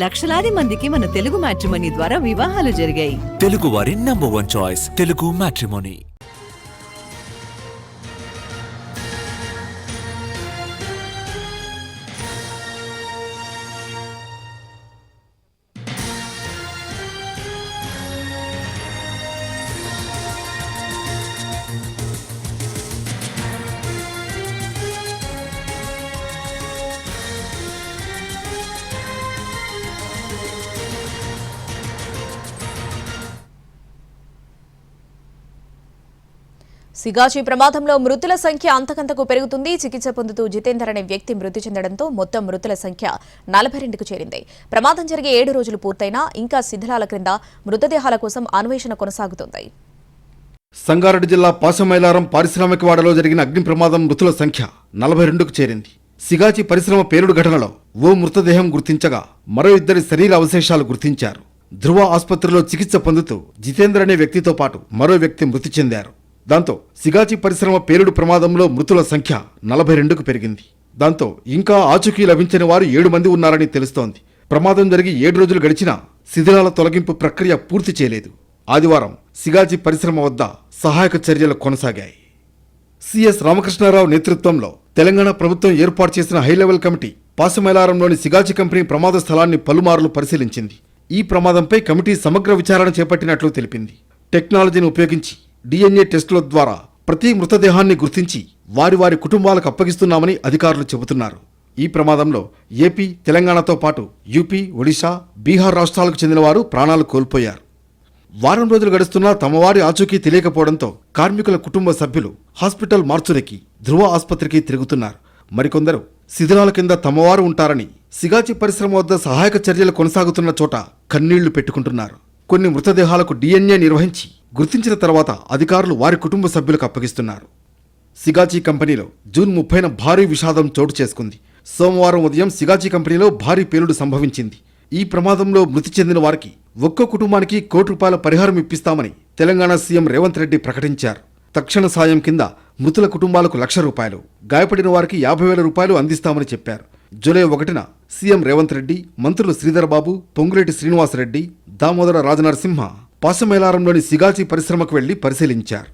లక్షలాది మందికి మన తెలుగు మ్యాట్రిమోనీ ద్వారా వివాహాలు జరిగాయి. తెలుగు వారి number 1 choice Telugu matrimony. Sigachi ప్రమాదంలో మృతుల సంఖ్య అంతకంతకు పెరుగుతుంది. చికిత్స పొందుతూ జితేందర్ అనే వ్యక్తి మృతి చెందడంతో మొత్తం మృతుల సంఖ్య 42కు చేరింది. ప్రమాదం జరిగే 7 రోజులు పూర్తయినా ఇంకా శిథిలాల క్రింద మృతదేహాల కోసం అన్వేషణ కొనసాగుతోంది. సంగారెడ్డి జిల్లా పాశమైలారం పారిశ్రామికవాడలో జరిగిన అగ్ని ప్రమాదం మృతుల సంఖ్య 42కు చేరింది. సిగాచి పరిశ్రమ పేలుడు ఘటనలో ఓ మృతదేహం గుర్తించగా మరో 2 శరీర అవశేషాలు గుర్తించారు. ధృవ ఆసుపత్రిలో చికిత్స పొందుతూ జితేందర్ అనే వ్యక్తితో పాటు మరో వ్యక్తి మృతి చెందారు. దాంతో సిగాచి పరిశ్రమ పేలుడు ప్రమాదంలో మృతుల సంఖ్య 42కు పెరిగింది. దాంతో ఇంకా ఆచూకీ లభించని వారు 7 మంది ఉన్నారని తెలుస్తోంది. ప్రమాదం జరిగి 7 రోజులు గడిచినా శిథిలాల తొలగింపు ప్రక్రియ పూర్తి చేయలేదు. ఆదివారం సిగాచి పరిశ్రమ వద్ద సహాయక చర్యలు కొనసాగాయి. సిఎస్ రామకృష్ణారావు నేతృత్వంలో తెలంగాణ ప్రభుత్వం ఏర్పాటు చేసిన హైలెవెల్ కమిటీ పాశమైలారంలోని సిగాచి కంపెనీ ప్రమాద స్థలాన్ని పలుమార్లు పరిశీలించింది. ఈ ప్రమాదంపై కమిటీ సమగ్ర విచారణ చేపట్టినట్లు తెలిపింది. టెక్నాలజీని ఉపయోగించి DNA టెస్టుల ద్వారా ప్రతి మృతదేహాన్ని గుర్తించి వారి కుటుంబాలకు అప్పగిస్తున్నామని అధికారులు చెబుతున్నారు. ఈ ప్రమాదంలో ఏపీ, తెలంగాణతో పాటు యూపీ, ఒడిశా, బీహార్ రాష్ట్రాలకు చెందిన వారు ప్రాణాలు కోల్పోయారు. వారం రోజులు గడుస్తున్నా తమ వారి ఆచూకీ తెలియకపోవడంతో కార్మికుల కుటుంబ సభ్యులు హాస్పిటల్ మార్చురికి ధృవ ఆసుపత్రికి తిరుగుతున్నారు. మరికొందరు శిథిలాల కింద తమవారు ఉంటారని సిగాచి పరిశ్రమ వద్ద సహాయక చర్యలు కొనసాగుతున్న చోట కన్నీళ్లు పెట్టుకుంటున్నారు. కొన్ని మృతదేహాలకు DNA నిర్వహించి గుర్తించిన తర్వాత అధికారులు వారి కుటుంబ సభ్యులకు అప్పగిస్తున్నారు. సిగాచి కంపెనీలో జూన్ 30న భారీ విషాదం చోటు చేసుకుంది. సోమవారం ఉదయం సిగాచి కంపెనీలో భారీ పేలుడు సంభవించింది. ఈ ప్రమాదంలో మృతి చెందిన వారికి ఒక్కో కుటుంబానికి ₹1 కోటి పరిహారం ఇప్పిస్తామని తెలంగాణ సీఎం రేవంత్ రెడ్డి ప్రకటించారు. తక్షణ సాయం కింద మృతుల కుటుంబాలకు ₹1,00,000, గాయపడిన వారికి ₹50,000 అందిస్తామని చెప్పారు. జూలై 1న సీఎం రేవంత్ రెడ్డి, మంత్రులు శ్రీధర్ బాబు, పొంగులేటి శ్రీనివాసరెడ్డి, దామోదర రాజనరసింహ పాశమైలారంలోని సిగాచి పరిశ్రమకు వెళ్లి పరిశీలించారు.